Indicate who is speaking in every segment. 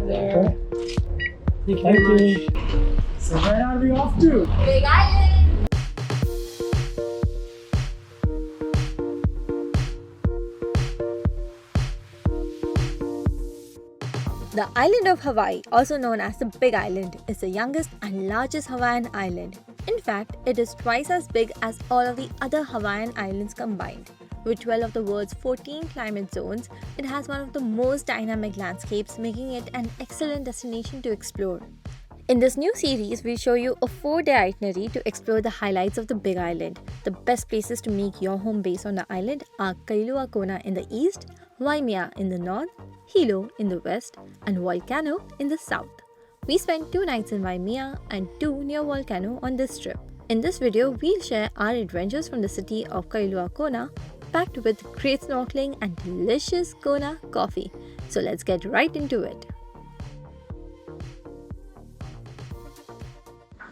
Speaker 1: there. Thank you. So where are we off to?
Speaker 2: Big Island! The island of Hawaii, also known as the Big Island, is the youngest and largest Hawaiian island. In fact, it is twice as big as all of the other Hawaiian islands combined. With 12 of the world's 14 climate zones, it has one of the most dynamic landscapes, making it an excellent destination to explore. In this new series, we'll show you a 4-day itinerary to explore the highlights of the Big Island. The best places to make your home base on the island are Kailua-Kona in the east, Waimea in the north, Hilo in the west, and Volcano in the south. We spent 2 nights in Waimea and 2 near Volcano on this trip. In this video, we'll share our adventures from the city of Kailua-Kona, packed with great snorkeling and delicious Kona coffee. So let's get right into it.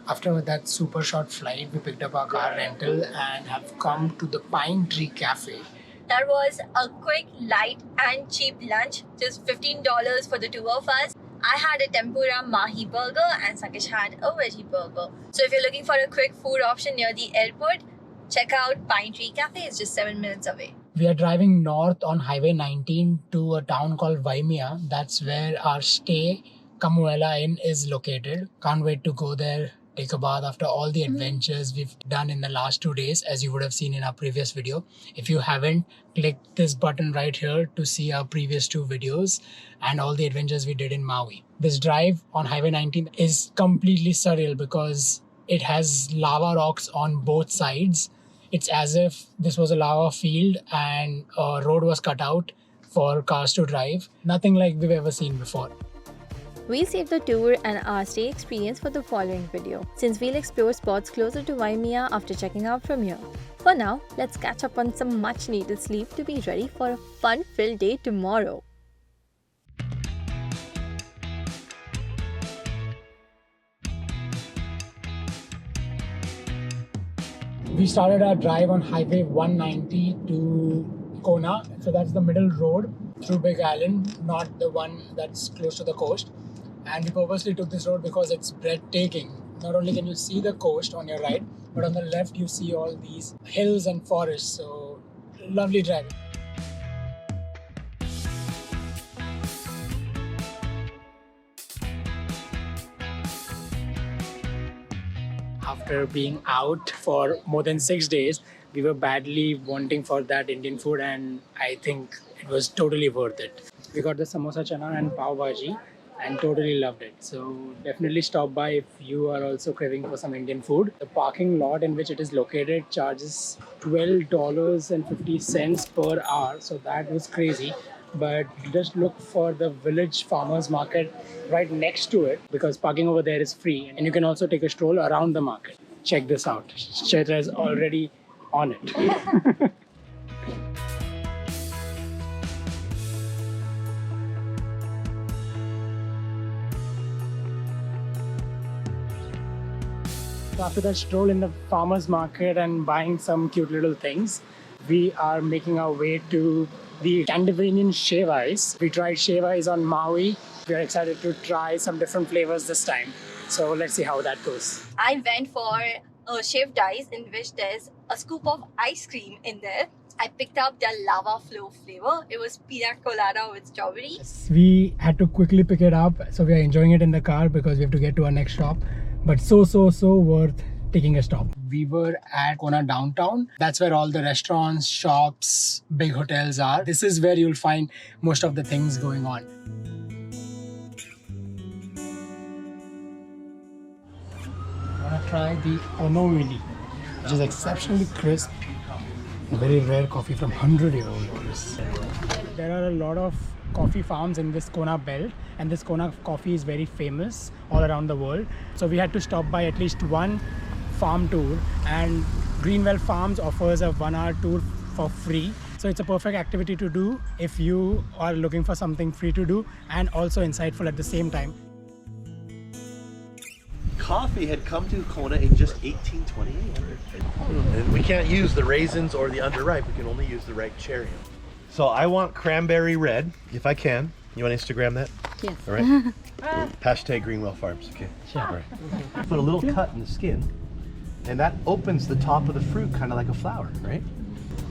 Speaker 1: After that super short flight, we picked up our car rental and have come to the Pine Tree Cafe.
Speaker 2: That was a quick, light and cheap lunch, just $15 for the 2 of us. I had a tempura mahi burger and Sakesh had a veggie burger. So if you're looking for a quick food option near the airport, check out Pine Tree Cafe. It's just 7 minutes away.
Speaker 1: We are driving north on Highway 19 to a town called Waimea. That's where our stay, Kamuela Inn, is located. Can't wait to go there, take a bath after all the adventures we've done in the last 2 days, as you would have seen in our previous video. If you haven't, click this button right here to see our previous 2 videos and all the adventures we did in Maui. This drive on Highway 19 is completely surreal because it has lava rocks on both sides. It's as if this was a lava field and a road was cut out for cars to drive. Nothing like we've ever seen before.
Speaker 2: We'll save the tour and our stay experience for the following video, since we'll explore spots closer to Waimea after checking out from here. For now, let's catch up on some much needed sleep to be ready for a fun-filled day tomorrow.
Speaker 1: We started our drive on Highway 190 to Kona. So that's the middle road through Big Island, not the one that's close to the coast. And we purposely took this road because it's breathtaking. Not only can you see the coast on your right, but on the left you see all these hills and forests. So lovely driving. After being out for more than 6 days, we were badly wanting for that Indian food, and I think it was totally worth it. We got the samosa chana and pav bhaji and totally loved it. So definitely stop by if you are also craving for some Indian food. The parking lot in which it is located charges $12.50 per hour. So that was crazy. But just look for the village farmers market right next to it, because parking over there is free. And you can also take a stroll around the market. Check this out. Chaitra is already on it. So after that stroll in the farmers market and buying some cute little things, we are making our way to the Scandinavian Shave Ice. We tried Shave Ice on Maui. We are excited to try some different flavors this time. So let's see how that goes.
Speaker 2: I went for a shaved ice in which there's a scoop of ice cream in there. I picked up their lava flow flavor. It was pina colada with strawberry.
Speaker 1: We had to quickly pick it up, so we are enjoying it in the car because we have to get to our next stop. But so worth taking a stop. We were at Kona Downtown. That's where all the restaurants, shops, big hotels are. This is where you'll find most of the things going on. I want to try the Onomili, which is exceptionally crisp. Very rare coffee from 100-year-old trees. There are a lot of coffee farms in this Kona belt, and this Kona coffee is very famous all around the world. So we had to stop by at least one farm tour, and Greenwell Farms offers a 1-hour tour for free. So it's a perfect activity to do if you are looking for something free to do and also insightful at the same time.
Speaker 3: Coffee had come to Kona in just 1828. And we can't use the raisins or the underripe, we can only use the ripe cherry. So I want cranberry red, if I can. You want to Instagram that?
Speaker 2: Yes.
Speaker 3: All right. Hashtag Greenwell Farms. Okay.
Speaker 1: Sure.
Speaker 3: All right. Put a little cut in the skin, and that opens the top of the fruit, kind of like a flower, right?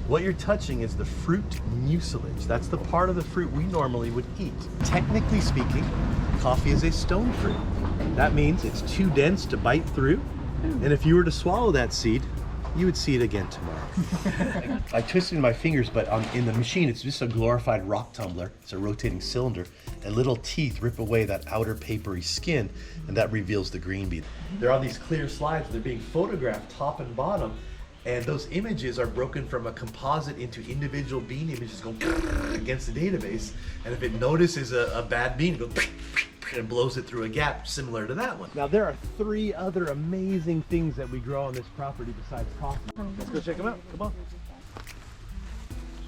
Speaker 3: What you're touching is the fruit mucilage. That's the part of the fruit we normally would eat. Technically speaking, coffee is a stone fruit. That means it's too dense to bite through, and if you were to swallow that seed, you would see it again tomorrow. I twisted my fingers, but in the machine, it's just a glorified rock tumbler. It's a rotating cylinder, and little teeth rip away that outer papery skin, and that reveals the green bean. There are these clear slides. They're being photographed top and bottom, and those images are broken from a composite into individual bean images going against the database, and if it notices a bad bean, it goes and blows it through a gap similar to that one. Now there are 3 other amazing things that we grow on this property besides coffee. Let's go check them out. Come on.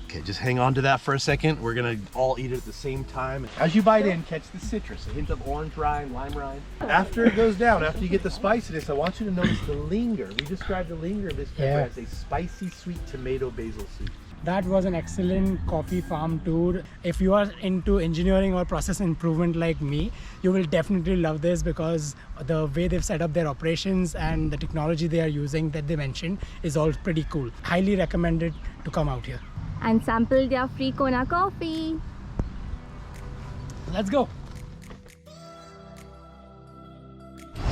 Speaker 3: Okay, just hang on to that for a second. We're gonna all eat it at the same time. As you bite in, catch the citrus, a hint of orange rind, lime rind. After it goes down, after you get the spiciness, I want you to notice the linger. We describe the linger of this pepper as a spicy, sweet tomato basil soup.
Speaker 1: That was an excellent coffee farm tour. If you are into engineering or process improvement like me, you will definitely love this because the way they've set up their operations and the technology they are using that they mentioned is all pretty cool. Highly recommended to come out here.
Speaker 2: And sample their free Kona coffee.
Speaker 1: Let's go.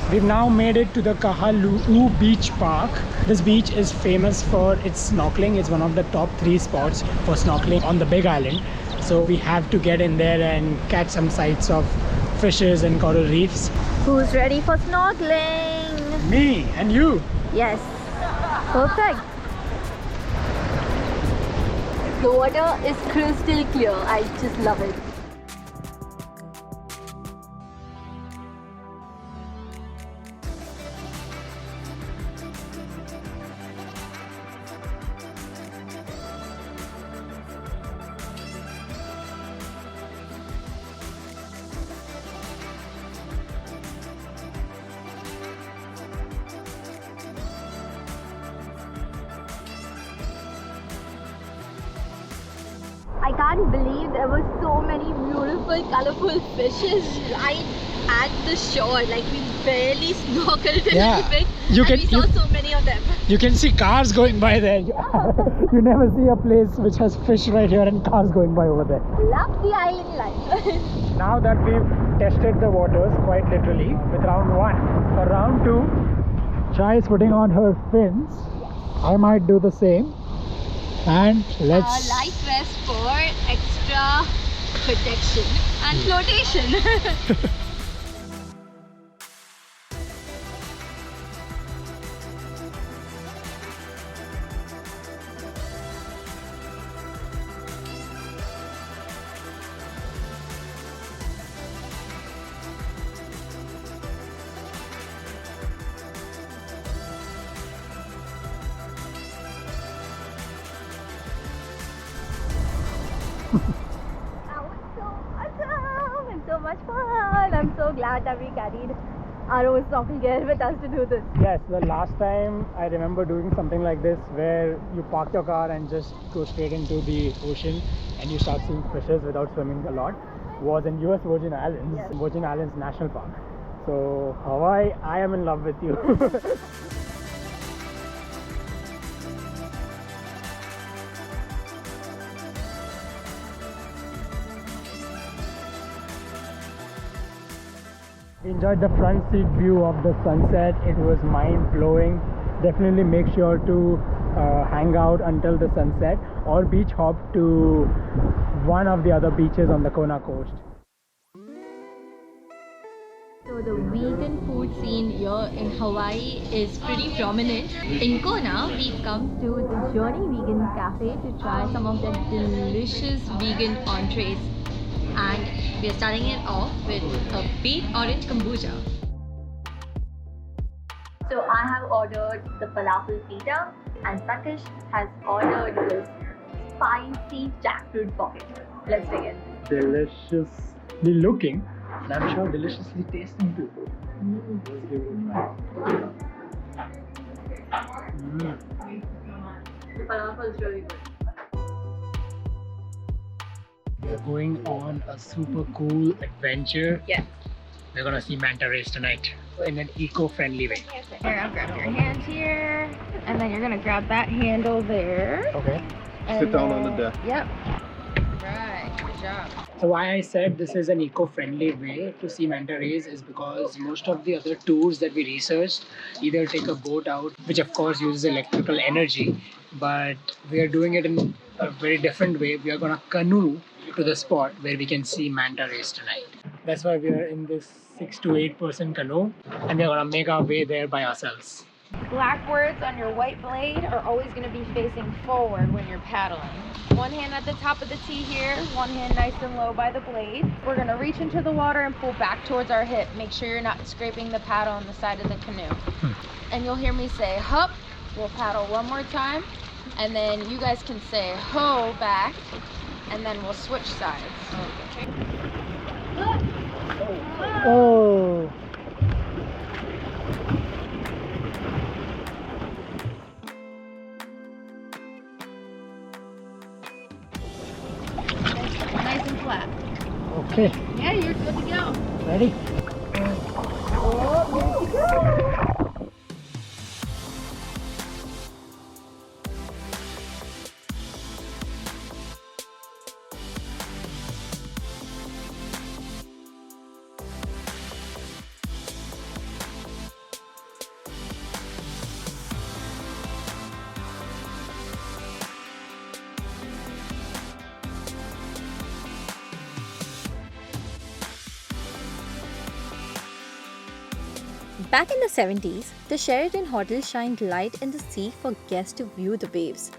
Speaker 1: We've now made it to the Kahaluu Beach Park. This beach is famous for its snorkeling. It's one of the top 3 spots for snorkeling on the Big Island. So we have to get in there and catch some sights of fishes and coral reefs.
Speaker 2: Who's ready for snorkeling?
Speaker 1: Me and you.
Speaker 2: Yes. Perfect. The water is crystal clear. I just love it. I can't believe there were so many beautiful, colorful fishes right at the shore. Like we barely snorkeled a little bit, and we saw so many of them.
Speaker 1: You can see cars going by there. You never see a place which has fish right here and cars going by over there.
Speaker 2: Love the island life.
Speaker 1: Now that we've tested the waters quite literally with round 1, for round 2, Chai is putting on her fins. I might do the same. And let's...
Speaker 2: life vest for extra protection and flotation. That was so awesome and so much fun. I'm so glad that we carried our own snorkel gear with us to do this.
Speaker 1: Yes, the last time I remember doing something like this where you park your car and just go straight into the ocean and you start seeing fishes without swimming a lot was in US Virgin Islands, Virgin Islands National Park. So Hawaii, I am in love with you. Enjoyed the front seat view of the sunset. It was mind-blowing. Definitely make sure to hang out until the sunset or beach hop to one of the other beaches on the Kona coast.
Speaker 2: So the vegan food scene here in Hawaii is pretty prominent. In Kona, we've come to the Journey Vegan Cafe to try some of their delicious vegan entrees. And we're starting it off with a beet orange kombucha. So I have ordered the falafel pita and Sakish has ordered this spicy jackfruit pocket. Let's dig in.
Speaker 1: Deliciously looking, and I'm sure deliciously tasting too. Let's give it a try.
Speaker 2: The falafel is really good.
Speaker 1: We're going on a super cool adventure.
Speaker 2: Yes.
Speaker 1: We're gonna see manta rays tonight in an eco-friendly way.
Speaker 2: Here, I'll grab your hand here, and then you're gonna grab that handle there.
Speaker 1: Okay.
Speaker 3: Sit down on the deck.
Speaker 2: Yep. Right, good job.
Speaker 1: So why I said this is an eco-friendly way to see manta rays is because most of the other tours that we researched either take a boat out, which of course uses electrical energy, but we are doing it in a very different way. We are gonna canoe to the spot where we can see manta rays tonight. That's why we are in this 6 to 8-person canoe, and we are gonna make our way there by ourselves.
Speaker 2: Black words on your white blade are always going to be facing forward when you're paddling. One hand at the top of the T here, one hand nice and low by the blade. We're going to reach into the water and pull back towards our hip. Make sure you're not scraping the paddle on the side of the canoe. And you'll hear me say hup. We'll paddle one more time, and then you guys can say ho back, and then we'll switch sides. Okay.
Speaker 1: Oh!
Speaker 2: Nice and flat.
Speaker 1: Okay,
Speaker 2: Yeah, you're good to go.
Speaker 1: ready?
Speaker 2: Oh, here you go.
Speaker 4: Back in the 70s, the Sheraton Hotel shined light in the sea for guests to view the waves.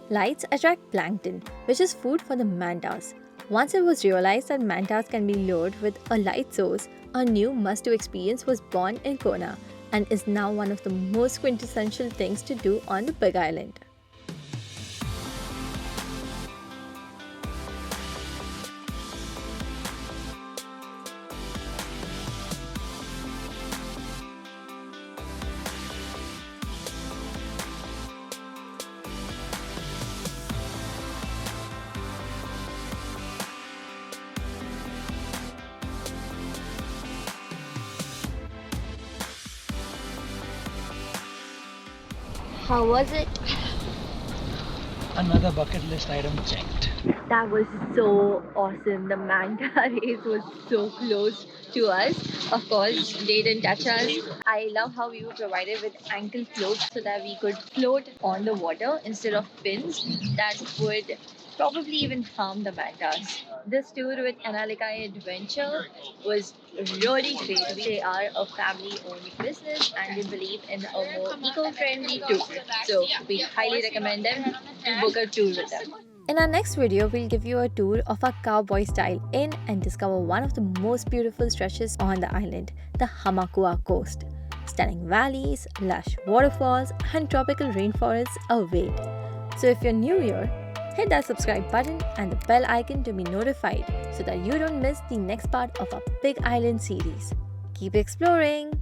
Speaker 4: Lights attract plankton, which is food for the mantas. Once it was realized that mantas can be lured with a light source, a new must-do experience was born in Kona and is now one of the most quintessential things to do on the Big Island.
Speaker 2: How was it?
Speaker 1: Another bucket list item checked.
Speaker 4: That was so awesome. The manta rays was so close to us. Of course, they didn't touch us. I love how we were provided with ankle floats so that we could float on the water instead of fins that would probably even harm the mantas. This tour with Analikai Adventure was really great. They are a family-owned business and they believe in a more eco-friendly tour. So we highly recommend them to book a tour with them. In our next video, we'll give you a tour of our cowboy-style inn and discover one of the most beautiful stretches on the island, the Hamakua Coast. Stunning valleys, lush waterfalls, and tropical rainforests await. So if you're new here, hit that subscribe button and the bell icon to be notified so that you don't miss the next part of our Big Island series. Keep exploring!